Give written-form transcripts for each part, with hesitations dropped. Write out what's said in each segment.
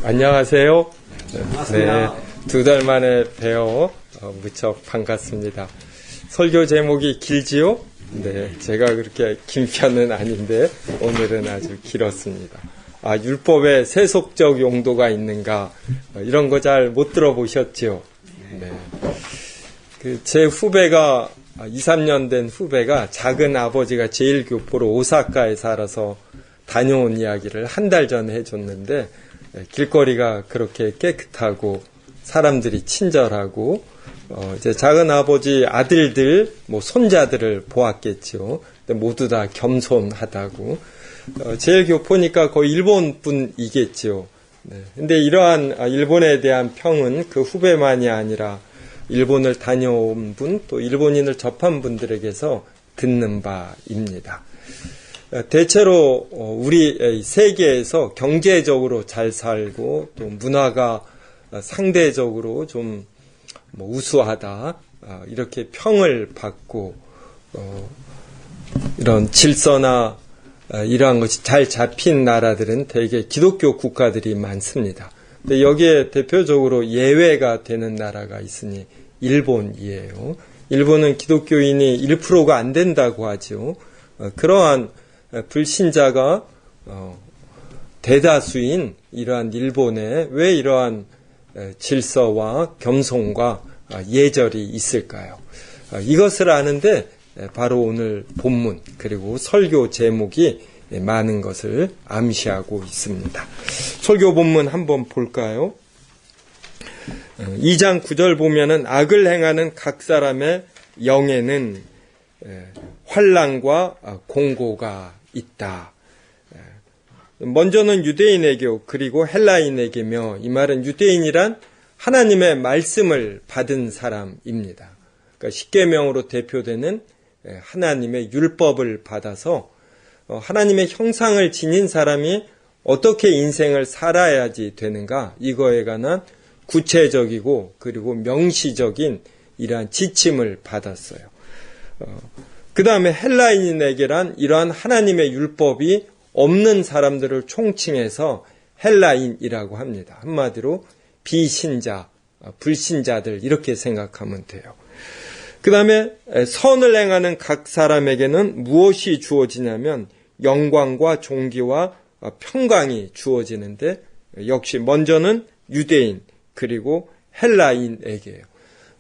안녕하세요. 반갑습니다. 네, 2달 만에 뵈어 무척 반갑습니다. 설교 제목이 길지요? 네, 제가 그렇게 긴 편은 아닌데 오늘은 아주 길었습니다. 율법에 세속적 용도가 있는가? 이런 거 잘 못 들어보셨죠? 네. 제 후배가 2, 3년 된 후배가 작은 아버지가 제1교포로 오사카에 살아서 다녀온 이야기를 한 달 전에 해줬는데 길거리가 그렇게 깨끗하고 사람들이 친절하고 이제 작은 아버지 아들들, 손자들을 보았겠죠. 근데 모두 다 겸손하다고. 제1교포니까 거의 일본 분이겠죠. 네. 근데 이러한 일본에 대한 평은 그 후배만이 아니라 일본을 다녀온 분, 또 일본인을 접한 분들에게서 듣는 바입니다. 대체로 우리 세계에서 경제적으로 잘 살고 또 문화가 상대적으로 좀 우수하다 이렇게 평을 받고 이런 질서나 이러한 것이 잘 잡힌 나라들은 대개 기독교 국가들이 많습니다. 근데 여기에 대표적으로 예외가 되는 나라가 있으니 일본이에요. 일본은 기독교인이 1%가 안 된다고 하죠. 그러한 불신자가 대다수인 이러한 일본에 왜 이러한 질서와 겸손과 예절이 있을까요? 이것을 아는데 바로 오늘 본문 그리고 설교 제목이 많은 것을 암시하고 있습니다. 설교 본문 한번 볼까요? 2장 9절 보면은 악을 행하는 각 사람의 영에는 환난과 공고가 있다. 먼저는 유대인에게 그리고 헬라인에게며 이 말은 유대인이란 하나님의 말씀을 받은 사람입니다. 그러니까 십계명으로 대표되는 하나님의 율법을 받아서 하나님의 형상을 지닌 사람이 어떻게 인생을 살아야지 되는가 이거에 관한 구체적이고 그리고 명시적인 이러한 지침을 받았어요. 그 다음에 헬라인에게란 이러한 하나님의 율법이 없는 사람들을 총칭해서 헬라인이라고 합니다. 한마디로 비신자, 불신자들 이렇게 생각하면 돼요. 그 다음에 선을 행하는 각 사람에게는 무엇이 주어지냐면 영광과 존귀와 평강이 주어지는데 역시 먼저는 유대인 그리고 헬라인에게요.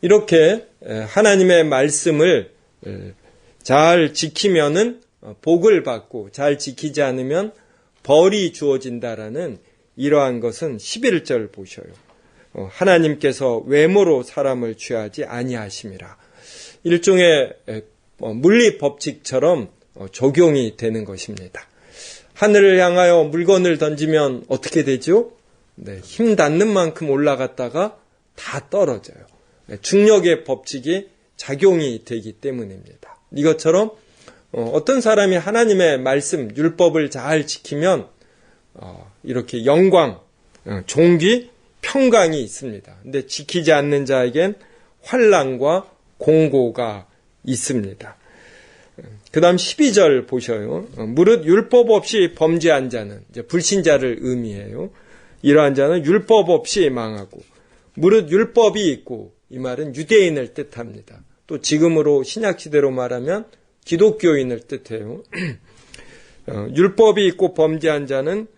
이렇게 하나님의 말씀을 잘 지키면은 복을 받고 잘 지키지 않으면 벌이 주어진다라는 이러한 것은 11절 보셔요. 하나님께서 외모로 사람을 취하지 아니하심이라. 일종의 물리 법칙처럼 적용이 되는 것입니다. 하늘을 향하여 물건을 던지면 어떻게 되죠? 네, 힘 닿는 만큼 올라갔다가 다 떨어져요. 중력의 법칙이 작용이 되기 때문입니다. 이것처럼 어떤 사람이 하나님의 말씀, 율법을 잘 지키면 이렇게 영광, 존귀, 평강이 있습니다. 근데 지키지 않는 자에겐 환난과 공고가 있습니다. 그 다음 12절 보셔요. 무릇 율법 없이 범죄한 자는 이제 불신자를 의미해요. 이러한 자는 율법 없이 망하고 무릇 율법이 있고 이 말은 유대인을 뜻합니다. 또 지금으로 신약시대로 말하면 기독교인을 뜻해요. 율법이 있고 범죄한 자는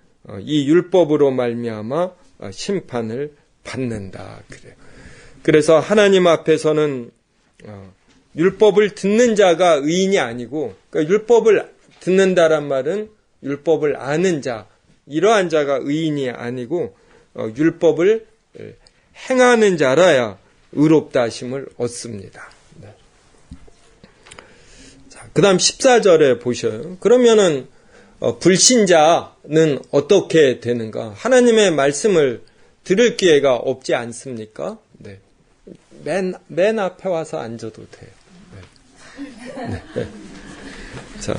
이 율법으로 말미암아 심판을 받는다. 그래요. 그래서 하나님 앞에서는 율법을 듣는 자가 의인이 아니고 그러니까 율법을 듣는다란 말은 율법을 아는 자 이러한 자가 의인이 아니고 율법을 행하는 자라야 의롭다 하심을 얻습니다. 네. 자, 그 다음 14절에 보셔요. 그러면은 불신자는 어떻게 되는가? 하나님의 말씀을 들을 기회가 없지 않습니까? 네. 맨 앞에 와서 앉아도 돼요. 네. 네. 자,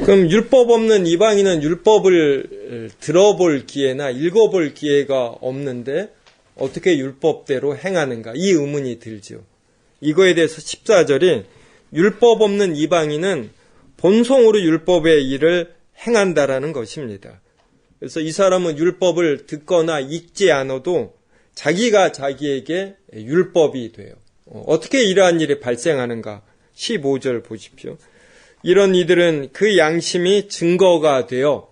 그럼 율법 없는 이방인은 율법을 들어볼 기회나 읽어볼 기회가 없는데 어떻게 율법대로 행하는가? 이 의문이 들죠. 이거에 대해서 14절이 율법 없는 이방인은 본성으로 율법의 일을 행한다라는 것입니다. 그래서 이 사람은 율법을 듣거나 읽지 않아도 자기가 자기에게 율법이 돼요. 어떻게 이러한 일이 발생하는가? 15절 보십시오. 이런 이들은 그 양심이 증거가 되어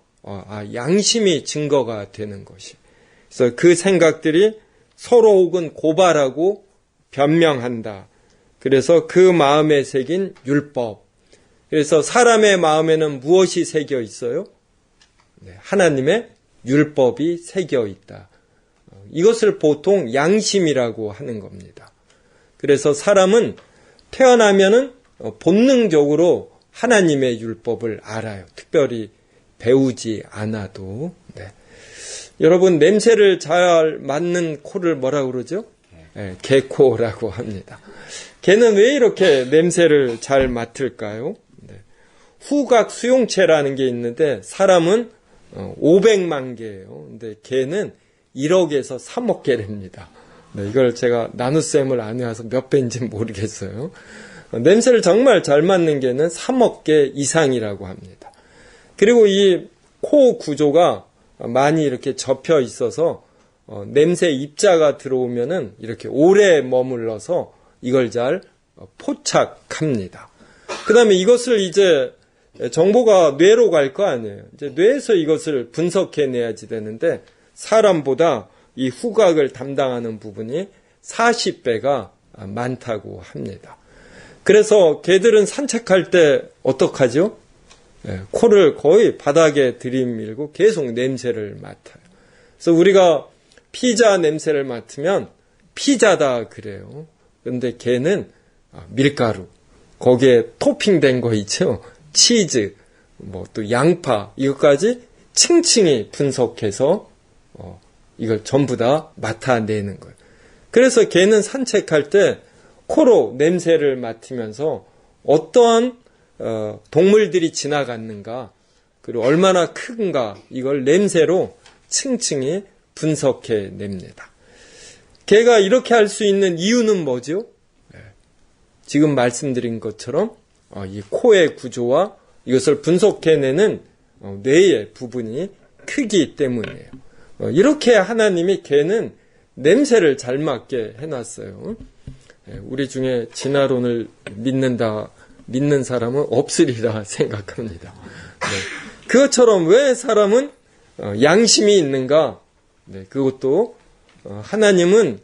양심이 증거가 되는 것이. 그래서 그 생각들이 서로 혹은 고발하고 변명한다. 그래서 그 마음에 새긴 율법. 그래서 사람의 마음에는 무엇이 새겨 있어요? 하나님의 율법이 새겨 있다. 이것을 보통 양심이라고 하는 겁니다. 그래서 사람은 태어나면은 본능적으로 하나님의 율법을 알아요. 특별히 배우지 않아도. 네. 여러분, 냄새를 잘 맡는 코를 뭐라고 그러죠? 네, 개코라고 합니다. 개는 왜 이렇게 냄새를 잘 맡을까요? 네. 후각 수용체라는 게 있는데 사람은 500만 개예요. 근데 개는 1억에서 3억 개랍니다. 네, 이걸 제가 나눗셈을 안 해와서 몇 배인지 모르겠어요. 냄새를 정말 잘 맡는 개는 3억 개 이상이라고 합니다. 그리고 이 코 구조가 많이 이렇게 접혀 있어서 냄새 입자가 들어오면은 이렇게 오래 머물러서 이걸 잘 포착합니다. 그 다음에 이것을 이제 정보가 뇌로 갈 거 아니에요. 이제 뇌에서 이것을 분석해내야지 되는데 사람보다 이 후각을 담당하는 부분이 40배가 많다고 합니다. 그래서 개들은 산책할 때 어떡하죠? 코를 거의 바닥에 들이밀고 계속 냄새를 맡아요. 그래서 우리가 피자 냄새를 맡으면 피자다 그래요. 그런데 개는 밀가루, 거기에 토핑된 거 있죠? 치즈, 또 양파, 이것까지 층층이 분석해서 이걸 전부 다 맡아내는 거예요. 그래서 개는 산책할 때 코로 냄새를 맡으면서 어떠한 동물들이 지나갔는가, 그리고 얼마나 큰가, 이걸 냄새로 층층이 분석해냅니다. 개가 이렇게 할 수 있는 이유는 뭐죠? 지금 말씀드린 것처럼 이 코의 구조와 이것을 분석해내는 뇌의 부분이 크기 때문이에요. 이렇게 하나님이 개는 냄새를 잘 맡게 해놨어요. 우리 중에 진화론을 믿는 사람은 없으리라 생각합니다. 네. 그것처럼 왜 사람은 양심이 있는가? 네, 그것도 하나님은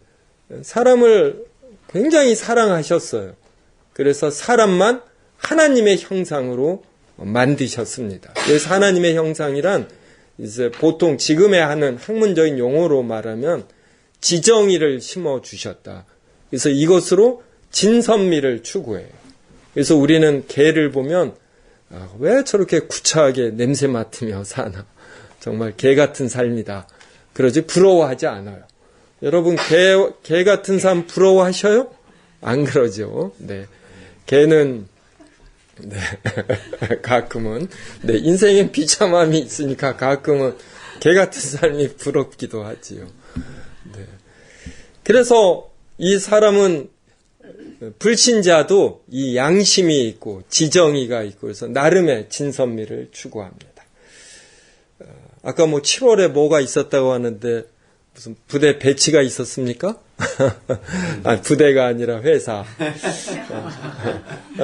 사람을 굉장히 사랑하셨어요. 그래서 사람만 하나님의 형상으로 만드셨습니다. 그래서 하나님의 형상이란 이제 보통 지금에 하는 학문적인 용어로 말하면 지정의를 심어 주셨다. 그래서 이것으로 진선미를 추구해요. 그래서 우리는 개를 보면 왜 저렇게 구차하게 냄새 맡으며 사나. 정말 개 같은 삶이다. 그러지 부러워하지 않아요. 여러분 개 같은 삶 부러워하셔요? 안 그러죠. 네. 개는 네. 가끔은 인생엔 비참함이 있으니까 가끔은 개 같은 삶이 부럽기도 하지요. 네. 그래서 이 사람은 불신자도 이 양심이 있고 지정의가 있고 그래서 나름의 진선미를 추구합니다. 아까 7월에 뭐가 있었다고 하는데 무슨 부대 배치가 있었습니까? 아니, 부대가 아니라 회사.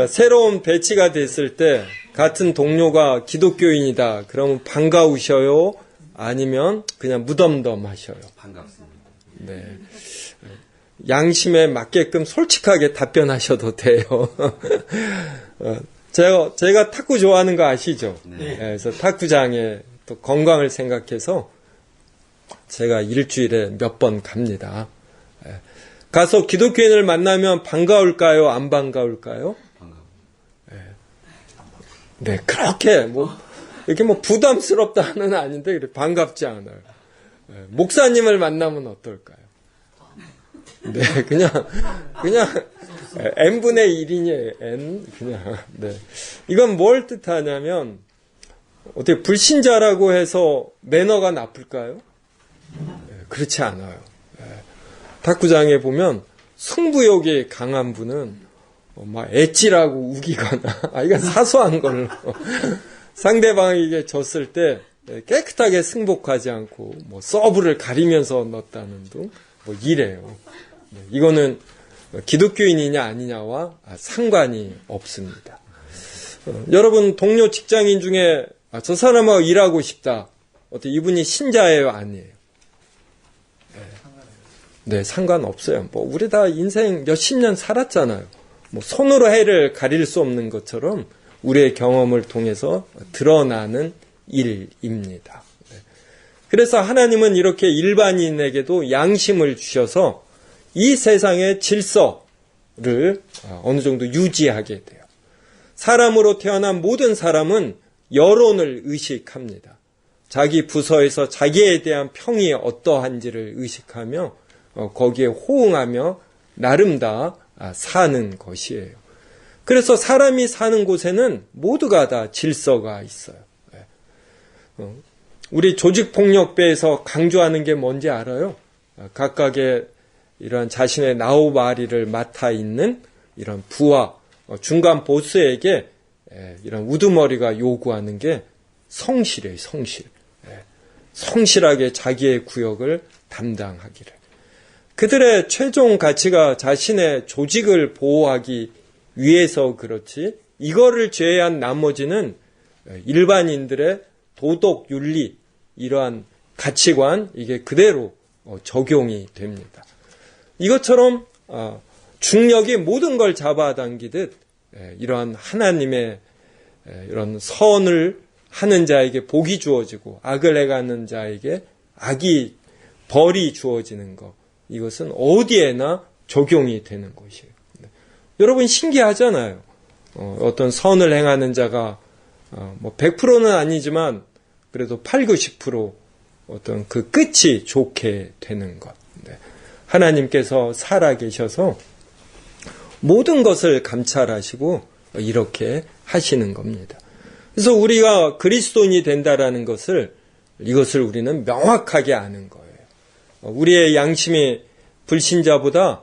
새로운 배치가 됐을 때 같은 동료가 기독교인이다. 그러면 반가우셔요? 아니면 그냥 무덤덤하셔요? 반갑습니다. 네. 양심에 맞게끔 솔직하게 답변하셔도 돼요. 제가 탁구 좋아하는 거 아시죠? 네. 그래서 탁구장에 또 건강을 생각해서 제가 일주일에 몇 번 갑니다. 가서 기독교인을 만나면 반가울까요? 안 반가울까요? 반가워요. 네, 그렇게 이렇게 부담스럽다는 아닌데 그래 반갑지 않아요. 목사님을 만나면 어떨까요? 네, 그냥 n분의 1이니 n 그냥. 네. 이건 뭘 뜻하냐면 어떻게 불신자라고 해서 매너가 나쁠까요? 그렇지 않아요. 탁구장에 보면 승부욕이 강한 분은 막 엣지라고 우기거나 이건 사소한 걸로 상대방에게 졌을 때 깨끗하게 승복하지 않고 뭐 서브를 가리면서 넣었다는 등 뭐 이래요. 이거는 기독교인이냐 아니냐와 상관이 없습니다. 여러분 동료 직장인 중에 저 사람하고 일하고 싶다. 어때 이분이 신자예요, 아니에요? 네, 상관없어요. 뭐 우리 다 인생 몇십 년 살았잖아요. 뭐 손으로 해를 가릴 수 없는 것처럼 우리의 경험을 통해서 드러나는 일입니다. 그래서 하나님은 이렇게 일반인에게도 양심을 주셔서 이 세상의 질서를 어느 정도 유지하게 돼요. 사람으로 태어난 모든 사람은 여론을 의식합니다. 자기 부서에서 자기에 대한 평이 어떠한지를 의식하며 거기에 호응하며 나름 다 사는 것이에요. 그래서 사람이 사는 곳에는 모두가 다 질서가 있어요. 우리 조직폭력배에서 강조하는 게 뭔지 알아요? 각각의 이런 자신의 나우바리를 맡아 있는 이런 부하, 중간 보스에게 이런 우두머리가 요구하는 게 성실이에요, 성실. 성실하게 자기의 구역을 담당하기를. 그들의 최종 가치가 자신의 조직을 보호하기 위해서 그렇지, 이거를 제외한 나머지는 일반인들의 도덕, 윤리, 이러한 가치관, 이게 그대로 적용이 됩니다. 이것처럼 중력이 모든 걸 잡아당기듯 이러한 하나님의 이런 선을 하는 자에게 복이 주어지고 악을 행하는 자에게 벌이 주어지는 것, 이것은 어디에나 적용이 되는 것이에요. 여러분 신기하잖아요. 어떤 선을 행하는 자가 뭐 100%는 아니지만 그래도 8, 90% 어떤 그 끝이 좋게 되는 것. 하나님께서 살아계셔서 모든 것을 감찰하시고 이렇게 하시는 겁니다. 그래서 우리가 그리스도인이 된다라는 것을, 이것을 우리는 명확하게 아는 거예요. 우리의 양심이 불신자보다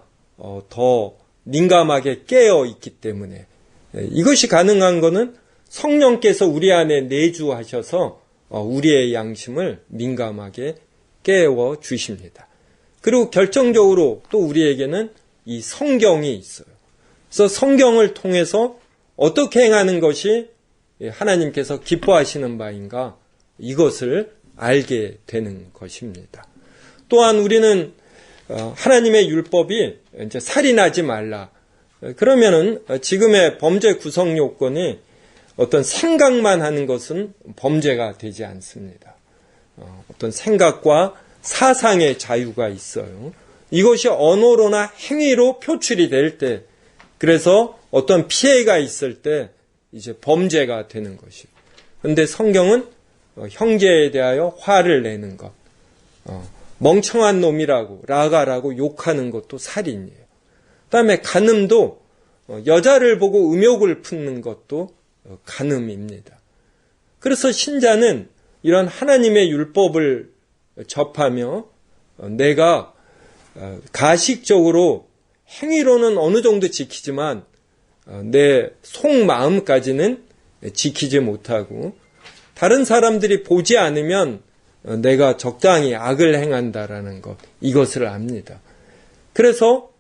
더 민감하게 깨어 있기 때문에, 이것이 가능한 것은 성령께서 우리 안에 내주하셔서 우리의 양심을 민감하게 깨워 주십니다. 그리고 결정적으로 또 우리에게는 이 성경이 있어요. 그래서 성경을 통해서 어떻게 행하는 것이 하나님께서 기뻐하시는 바인가, 이것을 알게 되는 것입니다. 또한 우리는 하나님의 율법이 이제 살인하지 말라. 그러면은 지금의 범죄 구성 요건이 어떤 생각만 하는 것은 범죄가 되지 않습니다. 어떤 생각과 사상의 자유가 있어요. 이것이 언어로나 행위로 표출이 될 때, 그래서 어떤 피해가 있을 때 이제 범죄가 되는 것이에요. 그런데 성경은 형제에 대하여 화를 내는 것, 멍청한 놈이라고 라가라고 욕하는 것도 살인이에요. 그다음에 간음도 여자를 보고 음욕을 품는 것도 간음입니다. 그래서 신자는 이런 하나님의 율법을 접하며 내가 가식적으로 행위로는 어느 정도 지키지만 내 속마음까지는 지키지 못하고 다른 사람들이 보지 않으면 내가 적당히 악을 행한다라는 것, 이것을 압니다. 그래서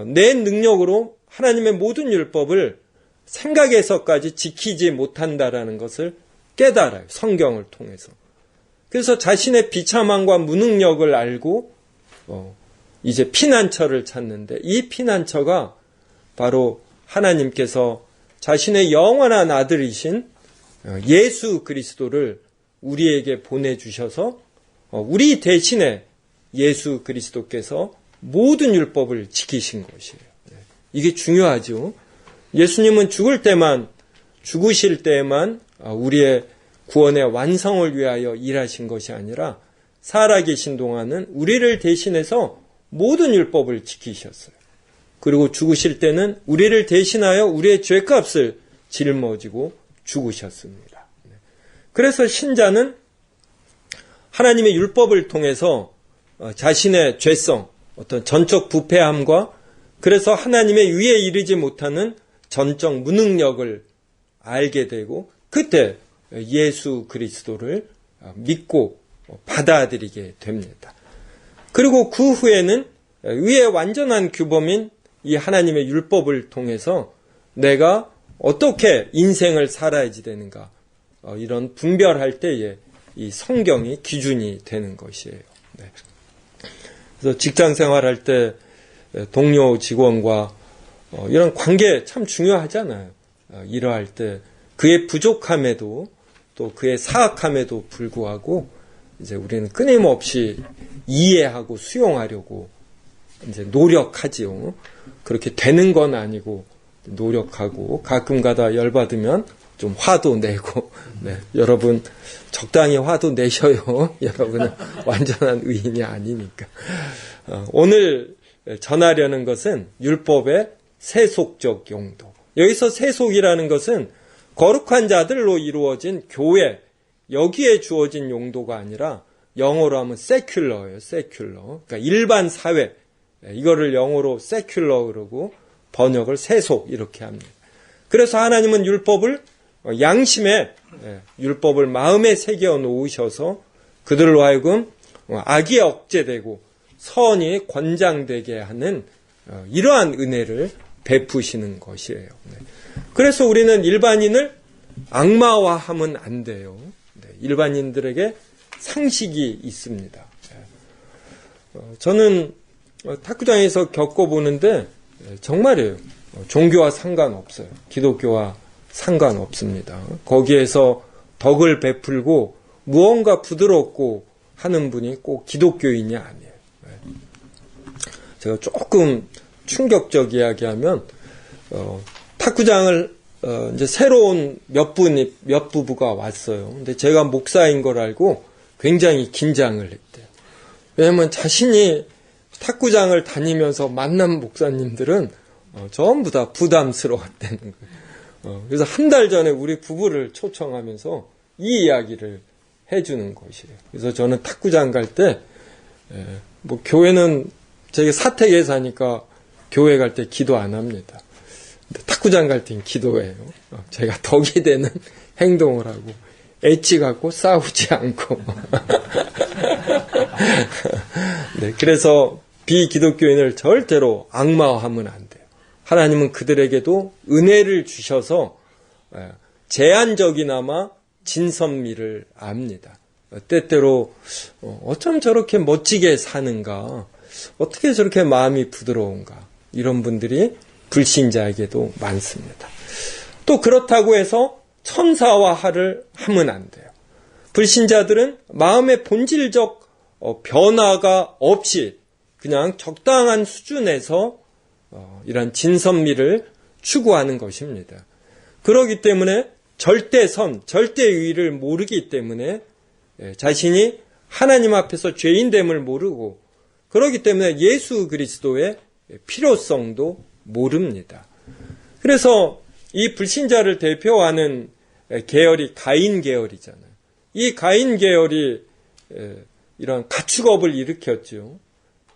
내 능력으로 하나님의 모든 율법을 생각에서까지 지키지 못한다라는 것을 깨달아요. 성경을 통해서. 그래서 자신의 비참함과 무능력을 알고 이제 피난처를 찾는데, 이 피난처가 바로 하나님께서 자신의 영원한 아들이신 예수 그리스도를 우리에게 보내주셔서 우리 대신에 예수 그리스도께서 모든 율법을 지키신 것이에요. 이게 중요하죠. 예수님은 죽으실 때에만 우리의 구원의 완성을 위하여 일하신 것이 아니라 살아계신 동안은 우리를 대신해서 모든 율법을 지키셨어요. 그리고 죽으실 때는 우리를 대신하여 우리의 죄값을 짊어지고 죽으셨습니다. 그래서 신자는 하나님의 율법을 통해서 자신의 죄성, 어떤 전적 부패함과 그래서 하나님의 위에 이르지 못하는 전적 무능력을 알게 되고, 그때 예수 그리스도를 믿고 받아들이게 됩니다. 그리고 그 후에는 의의 완전한 규범인 이 하나님의 율법을 통해서 내가 어떻게 인생을 살아야지 되는가, 이런 분별할 때에 이 성경이 기준이 되는 것이에요. 네. 그래서 직장 생활할 때 동료 직원과 이런 관계 참 중요하잖아요. 일할 때 그의 부족함에도 또 그의 사악함에도 불구하고 이제 우리는 끊임없이 이해하고 수용하려고 이제 노력하지요. 그렇게 되는 건 아니고 노력하고 가끔가다 열받으면 좀 화도 내고, 네, 여러분 적당히 화도 내셔요. 여러분은 완전한 의인이 아니니까. 오늘 전하려는 것은 율법의 세속적 용도. 여기서 세속이라는 것은 거룩한 자들로 이루어진 교회, 여기에 주어진 용도가 아니라 영어로 하면 secular예요. secular. 그러니까 일반 사회. 이거를 영어로 secular 그러고 번역을 세속 이렇게 합니다. 그래서 하나님은 율법을 양심에, 율법을 마음에 새겨 놓으셔서 그들로 하여금 악이 억제되고 선이 권장되게 하는 이러한 은혜를 베푸시는 것이에요. 그래서 우리는 일반인을 악마화하면 안 돼요. 일반인들에게 상식이 있습니다. 저는 탁구장에서 겪어보는데 정말이에요. 종교와 상관없어요. 기독교와 상관없습니다. 거기에서 덕을 베풀고 무언가 부드럽고 하는 분이 꼭 기독교인이 아니에요. 제가 조금 충격적 이야기하면 탁구장을 이제 새로운 몇 부부가 왔어요. 근데 제가 목사인 걸 알고 굉장히 긴장을 했대요. 왜냐하면 자신이 탁구장을 다니면서 만난 목사님들은 전부 다 부담스러웠다는 거예요. 그래서 한 달 전에 우리 부부를 초청하면서 이 이야기를 해주는 것이에요. 그래서 저는 탁구장 갈 때, 뭐 교회는 제가 사택에 사니까 교회 갈 때 기도 안 합니다. 근데 탁구장 갈 땐 기도해요. 제가 덕이 되는 행동을 하고 엣지 갖고 싸우지 않고. 네, 그래서 비기독교인을 절대로 악마화하면 안 돼요. 하나님은 그들에게도 은혜를 주셔서 제한적이나마 진선미를 압니다. 때때로 어쩜 저렇게 멋지게 사는가, 어떻게 저렇게 마음이 부드러운가, 이런 분들이 불신자에게도 많습니다. 또 그렇다고 해서 천사화를 하면 안 돼요. 불신자들은 마음의 본질적 변화가 없이 그냥 적당한 수준에서 이런 진선미를 추구하는 것입니다. 그렇기 때문에 절대선, 절대의를 모르기 때문에 자신이 하나님 앞에서 죄인됨을 모르고, 그렇기 때문에 예수 그리스도의 필요성도 모릅니다. 그래서 이 불신자를 대표하는 계열이 가인 계열이잖아요. 이 가인 계열이 이런 가축업을 일으켰죠.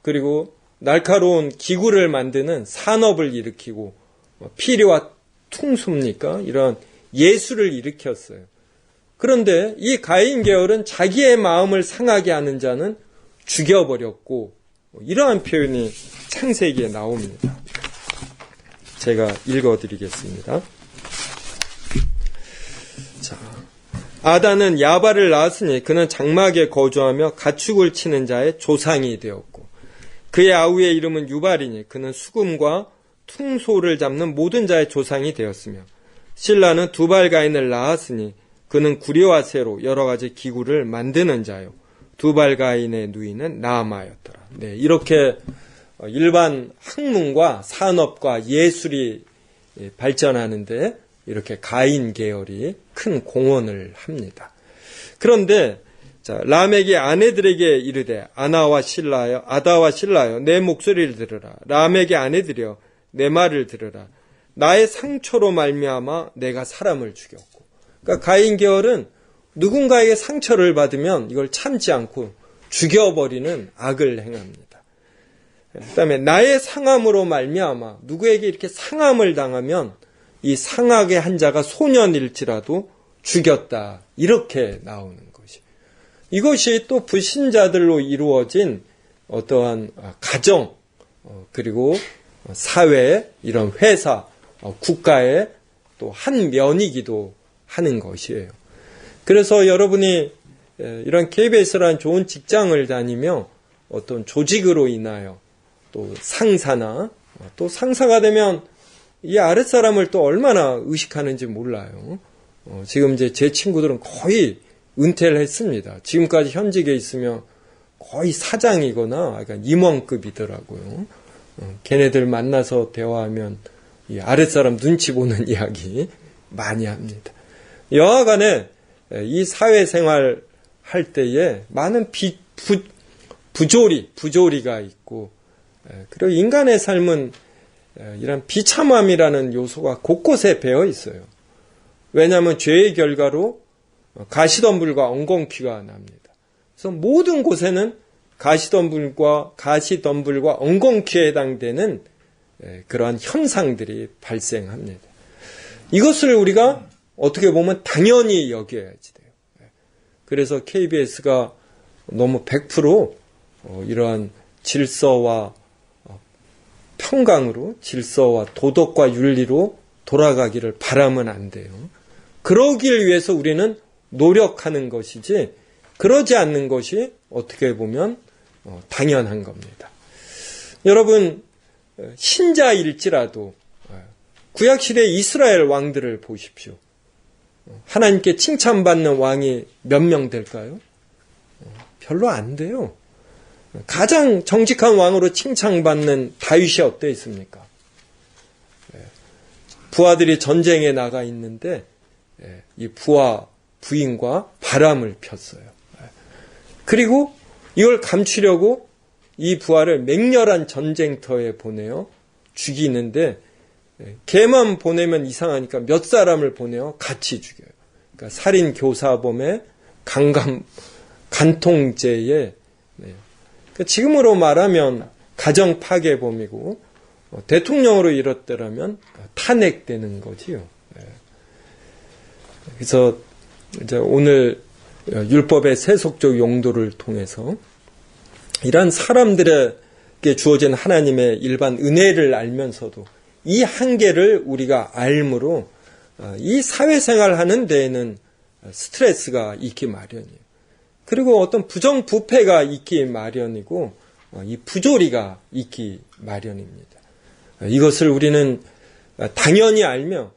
그리고 날카로운 기구를 만드는 산업을 일으키고 피리와 퉁소입니까? 이런 예술을 일으켰어요. 그런데 이 가인 계열은 자기의 마음을 상하게 하는 자는 죽여버렸고, 이러한 표현이 창세기에 나옵니다. 제가 읽어드리겠습니다. 자, 아단은 야발을 낳았으니 그는 장막에 거주하며 가축을 치는 자의 조상이 되었고, 그의 아우의 이름은 유발이니 그는 수금과 퉁소를 잡는 모든 자의 조상이 되었으며, 실라는 두발가인을 낳았으니 그는 구리와 쇠로 여러 가지 기구를 만드는 자요, 두발가인의 누이는 나아마였더라. 네, 이렇게 일반 학문과 산업과 예술이 발전하는데 이렇게 가인 계열이 큰 공헌을 합니다. 그런데 라멕이 아내들에게 이르되 아다와 실라여 내 목소리를 들으라. 라멕의 아내들이여 내 말을 들으라. 나의 상처로 말미암아 내가 사람을 죽였고. 그러니까 가인 계열은 누군가에게 상처를 받으면 이걸 참지 않고 죽여버리는 악을 행합니다. 그다음에 나의 상함으로 말미암아, 누구에게 이렇게 상함을 당하면 이 상하게 한 자가 소년일지라도 죽였다, 이렇게 나오는 것이. 이것이 또 불신자들로 이루어진 어떠한 가정, 그리고 사회, 이런 회사, 국가의 또 한 면이기도 하는 것이에요. 그래서 여러분이 이런 KBS라는 좋은 직장을 다니며 어떤 조직으로 인하여 또 상사나 또 상사가 되면 이 아랫사람을 또 얼마나 의식하는지 몰라요. 지금 이제 제 친구들은 거의 은퇴를 했습니다. 지금까지 현직에 있으면 거의 사장이거나 약간 임원급이더라고요. 걔네들 만나서 대화하면 이 아랫사람 눈치 보는 이야기 많이 합니다. 여하간에 이 사회생활 할 때에 많은 부조리가 있고, 그리고 인간의 삶은 이런 비참함이라는 요소가 곳곳에 배어 있어요. 왜냐하면 죄의 결과로 가시덤불과 엉겅퀴가 납니다. 그래서 모든 곳에는 가시덤불과 엉겅퀴에 해당되는 그러한 현상들이 발생합니다. 이것을 우리가 어떻게 보면 당연히 여겨야지 돼요. 그래서 KBS가 너무 100% 이러한 질서와 평강으로, 질서와 도덕과 윤리로 돌아가기를 바라면 안 돼요. 그러길 위해서 우리는 노력하는 것이지, 그러지 않는 것이 어떻게 보면 당연한 겁니다. 여러분, 신자일지라도 구약시대 이스라엘 왕들을 보십시오. 하나님께 칭찬받는 왕이 몇 명 될까요? 별로 안 돼요. 가장 정직한 왕으로 칭찬받는 다윗이 어땠습니까? 부하들이 전쟁에 나가 있는데 이 부하 부인과 바람을 폈어요. 그리고 이걸 감추려고 이 부하를 맹렬한 전쟁터에 보내요. 죽이는데 걔만 보내면 이상하니까 몇 사람을 보내요. 같이 죽여요. 그러니까 살인 교사범의 간통죄에, 그러니까 지금으로 말하면 가정 파괴범이고, 대통령으로 이렇더라면 탄핵되는 거지요. 그래서 이제 오늘 율법의 세속적 용도를 통해서 이러한 사람들에게 주어진 하나님의 일반 은혜를 알면서도 이 한계를 우리가 알므로 이 사회생활 하는 데에는 스트레스가 있기 마련이에요. 그리고 어떤 부정부패가 있기 마련이고 이 부조리가 있기 마련입니다. 이것을 우리는 당연히 알며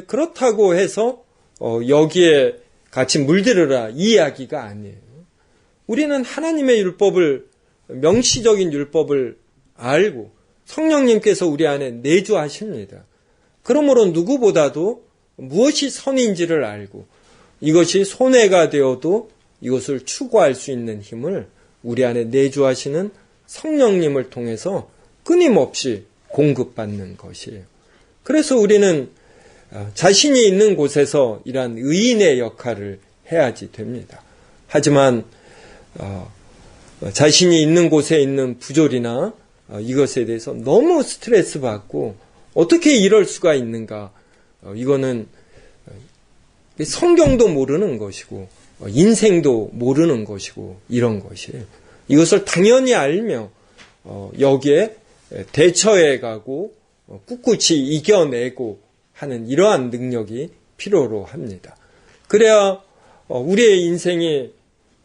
그렇다고 해서 여기에 같이 물들으라 이 이야기가 아니에요. 우리는 하나님의 율법을, 명시적인 율법을 알고 성령님께서 우리 안에 내주하십니다. 그러므로 누구보다도 무엇이 선인지를 알고 이것이 손해가 되어도 이것을 추구할 수 있는 힘을 우리 안에 내주하시는 성령님을 통해서 끊임없이 공급받는 것이에요. 그래서 우리는 자신이 있는 곳에서 이러한 의인의 역할을 해야지 됩니다. 하지만 자신이 있는 곳에 있는 부조리나 이것에 대해서 너무 스트레스 받고 어떻게 이럴 수가 있는가, 이거는 성경도 모르는 것이고 인생도 모르는 것이고 이런 것이에요. 이것을 당연히 알며 여기에 대처해 가고 꿋꿋이 이겨내고 하는 이러한 능력이 필요로 합니다. 그래야 우리의 인생이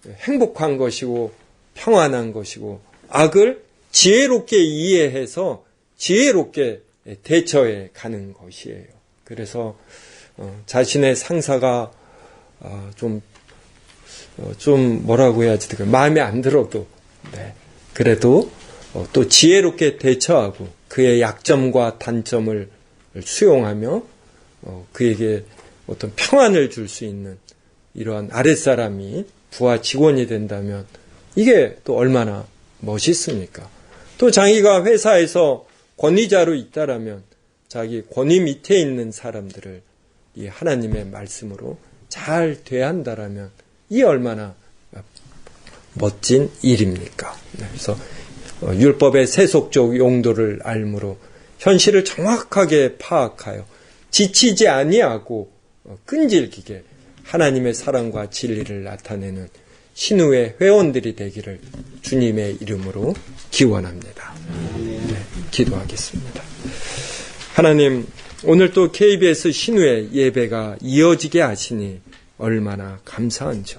행복한 것이고 평안한 것이고 악을 지혜롭게 이해해서 지혜롭게 대처해 가는 것이에요. 그래서 자신의 상사가 좀 뭐라고 해야지 마음에 안 들어도 그래도 또 지혜롭게 대처하고 그의 약점과 단점을 수용하며 그에게 어떤 평안을 줄 수 있는 이러한 아랫사람이 부하 직원이 된다면 이게 또 얼마나 멋있습니까? 또 자기가 회사에서 권위자로 있다라면 자기 권위 밑에 있는 사람들을 이 하나님의 말씀으로 잘 대한다라면 이 얼마나 멋진 일입니까? 그래서 율법의 세속적 용도를 알므로 현실을 정확하게 파악하여 지치지 아니하고 끈질기게 하나님의 사랑과 진리를 나타내는 신우회 회원들이 되기를 주님의 이름으로 기원합니다. 네, 기도하겠습니다. 하나님, 오늘 또 KBS 신우회 예배가 이어지게 하시니 얼마나 감사한지요.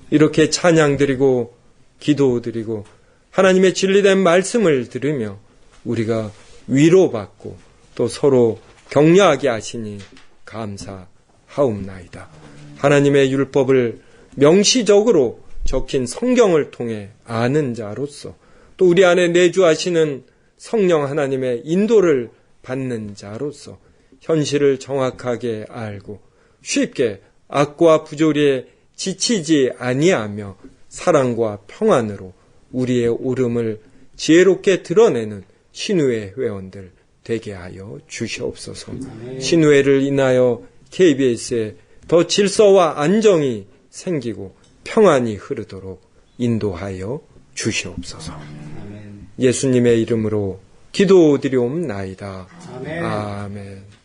이렇게 찬양드리고 기도드리고 하나님의 진리된 말씀을 들으며 우리가 위로받고 또 서로 격려하게 하시니 감사하옵나이다. 하나님의 율법을 명시적으로 적힌 성경을 통해 아는 자로서 또 우리 안에 내주하시는 성령 하나님의 인도를 받는 자로서 현실을 정확하게 알고 쉽게 악과 부조리에 지치지 아니하며 사랑과 평안으로 우리의 옳음을 지혜롭게 드러내는 신우회 회원들 되게 하여 주시옵소서. 신우회를 인하여 KBS에 더 질서와 안정이 생기고 평안이 흐르도록 인도하여 주시옵소서. 예수님의 이름으로 기도드리옵나이다. 아멘.